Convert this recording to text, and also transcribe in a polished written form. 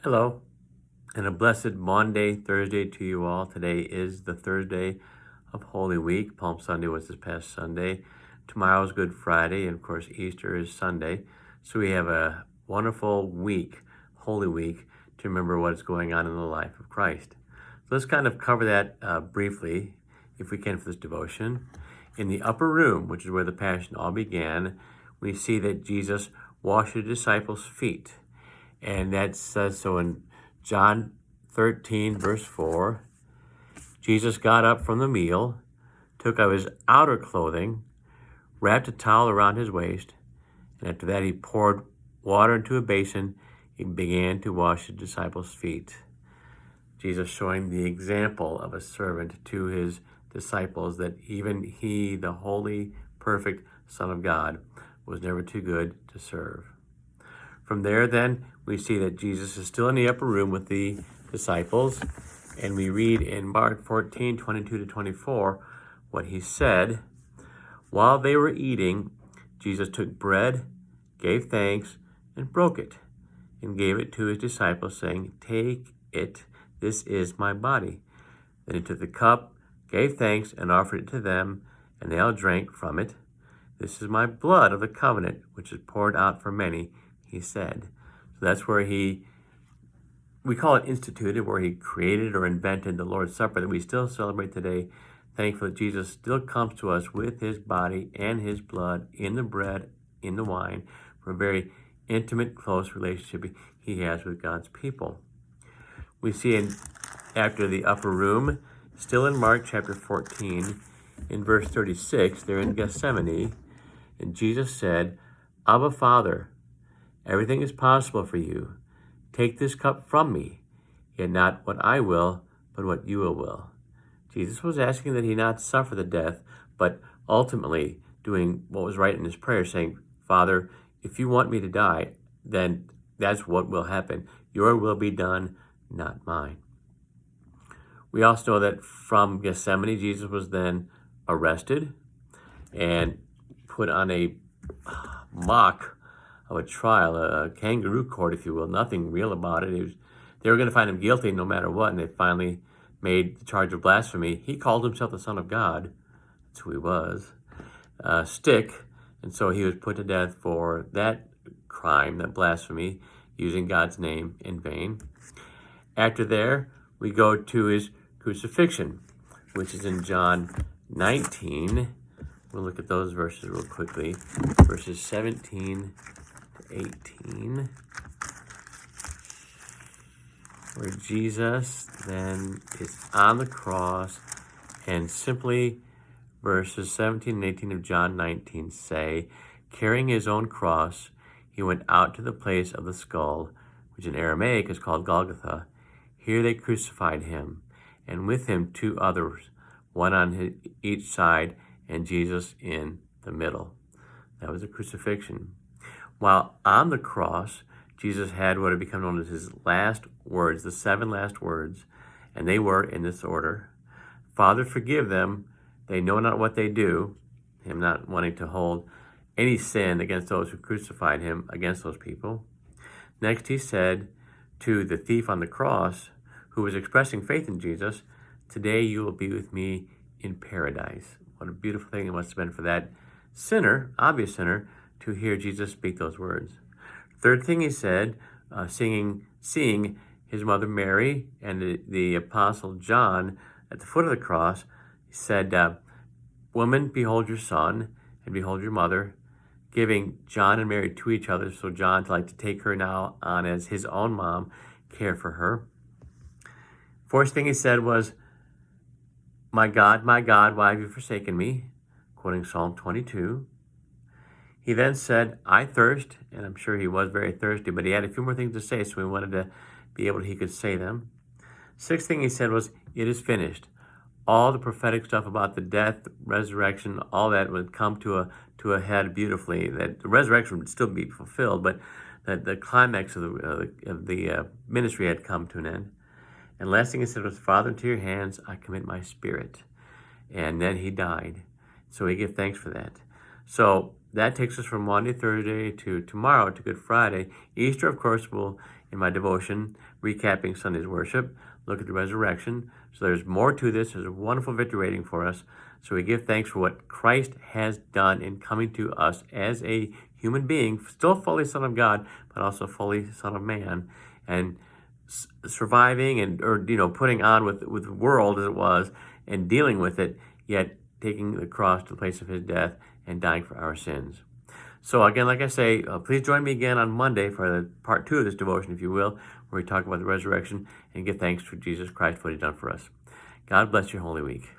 Hello, and a blessed Maundy Thursday to you all. Today is the Thursday of Holy Week. Palm Sunday was this past Sunday. Tomorrow is Good Friday, and of course, Easter is Sunday. So we have a wonderful week, Holy Week, to remember what is going on in the life of Christ. So let's kind of cover that briefly, if we can, for this devotion. In the upper room, which is where the Passion all began, we see that Jesus washed the disciples' feet. And that says so in John 13, verse 4. Jesus got up from the meal, took out his outer clothing, wrapped a towel around his waist, and after that he poured water into a basin and began to wash the disciples' feet. Jesus showing the example of a servant to his disciples, that even he, the holy, perfect Son of God, was never too good to serve. From there, then, we see that Jesus is still in the upper room with the disciples, and we read in Mark 14, 22 to 24, what he said. While they were eating, Jesus took bread, gave thanks, and broke it, and gave it to his disciples, saying, "Take it, this is my body." Then he took the cup, gave thanks, and offered it to them, and they all drank from it. "This is my blood of the covenant, which is poured out for many," he said. So that's where we call it instituted, where he created or invented the Lord's Supper that we still celebrate today. Thankful that Jesus still comes to us with his body and his blood in the bread, in the wine, for a very intimate, close relationship he has with God's people. We see after the upper room, still in Mark chapter 14, in verse 36, they're in Gethsemane, and Jesus said, "Abba, Father, everything is possible for you. Take this cup from me, yet not what I will, but what you will." Jesus was asking that he not suffer the death, but ultimately doing what was right in his prayer, saying, "Father, if you want me to die, then that's what will happen. Your will be done, not mine." We also know that from Gethsemane, Jesus was then arrested and put on a mock of a trial, a kangaroo court, if you will. Nothing real about it. They were going to find him guilty no matter what, and they finally made the charge of blasphemy. He called himself the Son of God. That's who he was. Stick, and so he was put to death for that crime, that blasphemy, using God's name in vain. After there, we go to his crucifixion, which is in John 19. We'll look at those verses real quickly. Verses 17 to 18. Where Jesus then is on the cross, and simply verses 17 and 18 of John 19 say, carrying his own cross, he went out to the place of the skull, which in Aramaic is called Golgotha. Here they crucified him, and with him two others, one on each side, and Jesus in the middle. That was the crucifixion. While on the cross, Jesus had what had become known as his last words, the 7 last words, and they were in this order. "Father, forgive them. They know not what they do." Him not wanting to hold any sin against those who crucified him, against those people. Next, he said to the thief on the cross, who was expressing faith in Jesus, "Today you will be with me in paradise." What a beautiful thing it must have been for that sinner, obvious sinner, to hear Jesus speak those words. Third thing he said, seeing his mother Mary and the apostle John at the foot of the cross, he said, "Woman, behold your son, and behold your mother," giving John and Mary to each other, so John to take her now on as his own mom, care for her. Fourth thing he said was, my God, why have you forsaken me?" Quoting Psalm 22. He then said, "I thirst," and I'm sure he was very thirsty, but he had a few more things to say, so he wanted to be able he could say them. Sixth thing he said was, "It is finished." All the prophetic stuff about the death, resurrection, all that would come to a head beautifully. That the resurrection would still be fulfilled, but that the climax of the ministry had come to an end. And last thing he said was, "Father, into your hands I commit my spirit." And then he died. So we give thanks for that. So that takes us from Maundy Thursday to tomorrow to Good Friday. Easter, of course, will in my devotion, recapping Sunday's worship, look at the resurrection. So there's more to this. There's a wonderful victory waiting for us. So we give thanks for what Christ has done in coming to us as a human being, still fully Son of God, but also fully Son of Man, and surviving and putting on with the world as it was and dealing with it, yet taking the cross to the place of his death and dying for our sins. So again, like I say, please join me again on Monday for the part 2 of this devotion, if you will, where we talk about the resurrection and give thanks for Jesus Christ for what he's done for us. God bless your Holy Week.